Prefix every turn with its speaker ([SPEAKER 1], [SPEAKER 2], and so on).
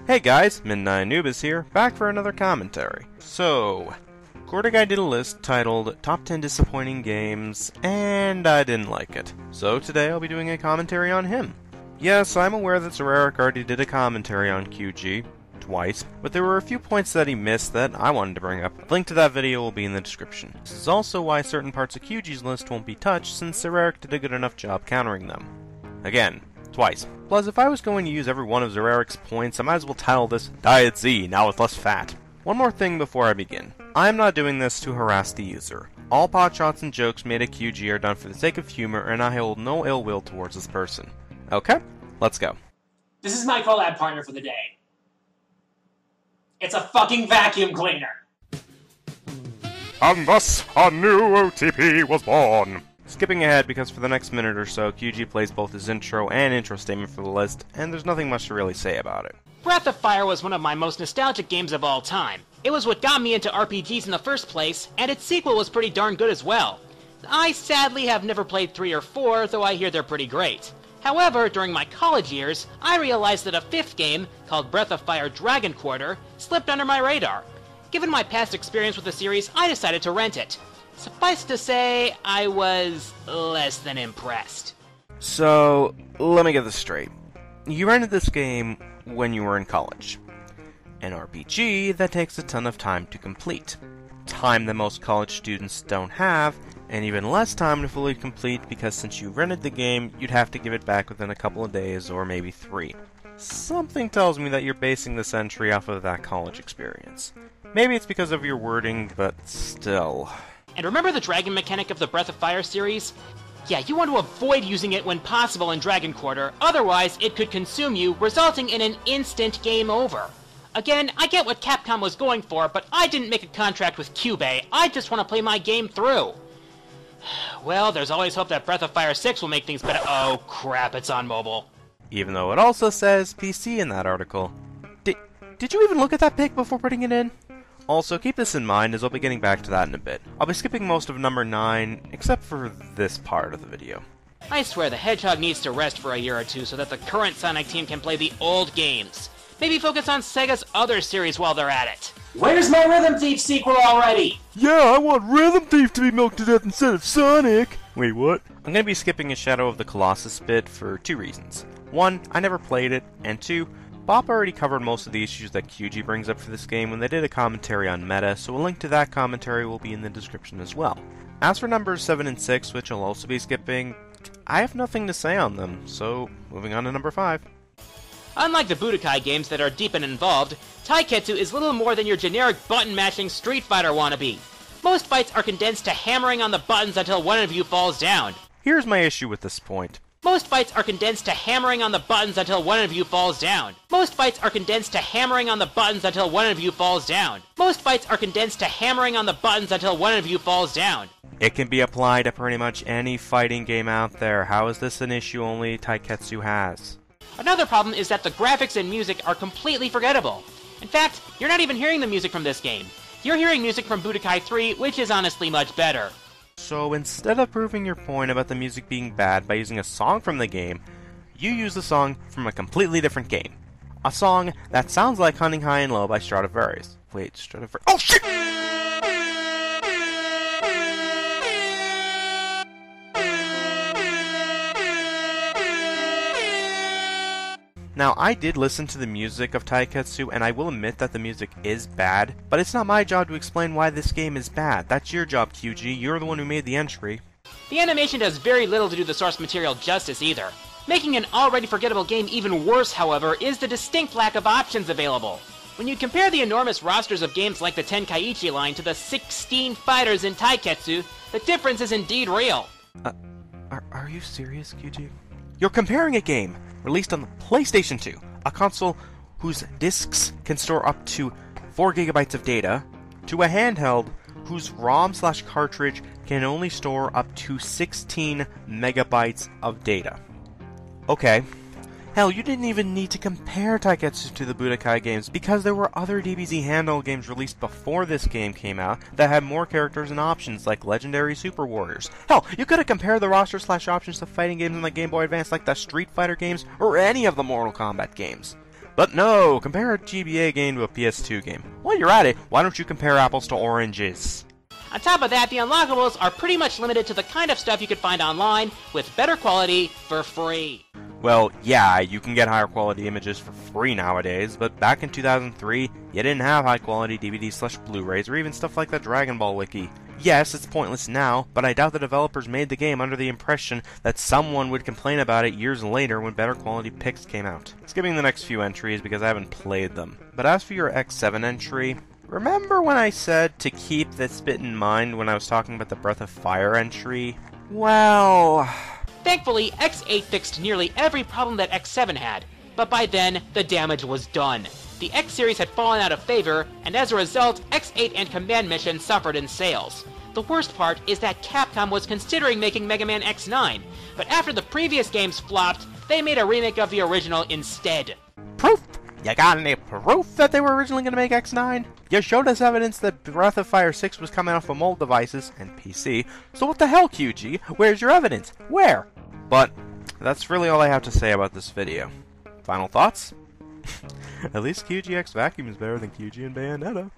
[SPEAKER 1] Hey guys, Midnight Noob is here, back for another commentary. So, Quartrguy did a list titled Top 10 Disappointing Games, and I didn't like it. So today I'll be doing a commentary on him. Yes, I'm aware that Zeraric already did a commentary on QG, twice, but there were a few points that he missed that I wanted to bring up. A link to that video will be in the description. This is also why certain parts of QG's list won't be touched, since Zeraric did a good enough job countering them. Again, twice. Plus, if I was going to use every one of Zeraric's points, I might as well title this Diet Z, now with less fat. One more thing before I begin. I am not doing this to harass the user. All potshots and jokes made at QG are done for the sake of humor, and I hold no ill will towards this person. Okay? Let's go.
[SPEAKER 2] This is my collab partner for the day. It's a fucking vacuum cleaner!
[SPEAKER 1] And thus, a new OTP was born! Skipping ahead, because for the next minute or so, QG plays both his intro and intro statement for the list, and there's nothing much to really say about it.
[SPEAKER 3] Breath of Fire was one of my most nostalgic games of all time. It was what got me into RPGs in the first place, and its sequel was pretty darn good as well. I sadly have never played 3 or 4, though I hear they're pretty great. However, during my college years, I realized that a 5th game, called Breath of Fire Dragon Quarter, slipped under my radar. Given my past experience with the series, I decided to rent it. Suffice to say, I was less than impressed.
[SPEAKER 1] So, let me get this straight. You rented this game when you were in college. An RPG that takes a ton of time to complete. Time that most college students don't have, and even less time to fully complete because since you rented the game, you'd have to give it back within a couple of days or maybe 3. Something tells me that you're basing this entry off of that college experience. Maybe it's because of your wording, but still.
[SPEAKER 3] And remember the dragon mechanic of the Breath of Fire series? Yeah, you want to avoid using it when possible in Dragon Quarter, otherwise it could consume you, resulting in an instant game over. Again, I get what Capcom was going for, but I didn't make a contract with Cube, I just want to play my game through. Well, there's always hope that Breath of Fire 6 will make things better. Oh crap, it's on mobile.
[SPEAKER 1] Even though it also says PC in that article. Did you even look at that pic before putting it in? Also, keep this in mind as I'll be getting back to that in a bit. I'll be skipping most of number 9, except for this part of the video.
[SPEAKER 3] I swear the Hedgehog needs to rest for a year or two so that the current Sonic team can play the old games. Maybe focus on Sega's other series while they're at it.
[SPEAKER 2] Where's my Rhythm Thief sequel already?
[SPEAKER 1] Yeah, I want Rhythm Thief to be milked to death instead of Sonic! Wait, what? I'm gonna be skipping a Shadow of the Colossus bit for 2 reasons. 1, I never played it, and 2, Bob already covered most of the issues that QG brings up for this game when they did a commentary on meta, so a link to that commentary will be in the description as well. As for numbers 7 and 6, which I'll also be skipping, I have nothing to say on them, so moving on to number 5.
[SPEAKER 3] Unlike the Budokai games that are deep and involved, Taiketsu is little more than your generic button-mashing Street Fighter wannabe. Most fights are condensed to hammering on the buttons until one of you falls down.
[SPEAKER 1] Here's my issue with this point.
[SPEAKER 3] Most fights are condensed to hammering on the buttons until one of you falls down. Most fights are condensed to hammering on the buttons until one of you falls down. Most fights are condensed to hammering on the buttons until one of you falls down.
[SPEAKER 1] It can be applied to pretty much any fighting game out there. How is this an issue only Taiketsu has?
[SPEAKER 3] Another problem is that the graphics and music are completely forgettable. In fact, you're not even hearing the music from this game. You're hearing music from Budokai 3, which is honestly much better.
[SPEAKER 1] So instead of proving your point about the music being bad by using a song from the game, you use a song from a completely different game. A song that sounds like Hunting High and Low by Stradivarius. Wait, Stradivarius? Oh shit! Now, I did listen to the music of Taiketsu, and I will admit that the music is bad, but it's not my job to explain why this game is bad. That's your job, QG. You're the one who made the entry.
[SPEAKER 3] The animation does very little to do the source material justice either. Making an already forgettable game even worse, however, is the distinct lack of options available. When you compare the enormous rosters of games like the Tenkaichi line to the 16 fighters in Taiketsu, the difference is indeed real.
[SPEAKER 1] Are you serious, QG? You're comparing a game released on the PlayStation 2, a console whose discs can store up to 4 GB of data, to a handheld whose ROM/cartridge can only store up to 16 MB of data. Okay. Hell, you didn't even need to compare Taiketsu to the Budokai games because there were other DBZ handheld games released before this game came out that had more characters and options like Legendary Super Warriors. Hell, you could have compared the roster/options to fighting games on the Game Boy Advance like the Street Fighter games or any of the Mortal Kombat games. But no, compare a GBA game to a PS2 game. While you're at it, why don't you compare apples to oranges?
[SPEAKER 3] On top of that, the unlockables are pretty much limited to the kind of stuff you could find online with better quality for free.
[SPEAKER 1] Well, yeah, you can get higher quality images for free nowadays, but back in 2003, you didn't have high quality DVD/Blu-rays or even stuff like the Dragon Ball Wiki. Yes, it's pointless now, but I doubt the developers made the game under the impression that someone would complain about it years later when better quality pics came out. Skipping the next few entries because I haven't played them. But as for your X7 entry, remember when I said to keep this bit in mind when I was talking about the Breath of Fire entry? Well...
[SPEAKER 3] Thankfully, X8 fixed nearly every problem that X7 had, but by then, the damage was done. The X series had fallen out of favor, and as a result, X8 and Command Mission suffered in sales. The worst part is that Capcom was considering making Mega Man X9, but after the previous games flopped, they made a remake of the original instead.
[SPEAKER 1] Proof? You got any proof that they were originally going to make X9? You showed us evidence that Breath of Fire 6 was coming off of mobile devices and PC, so what the hell, QG? Where's your evidence? Where? But that's really all I have to say about this video. Final thoughts? At least QGX Vacuum is better than QG and Bayonetta.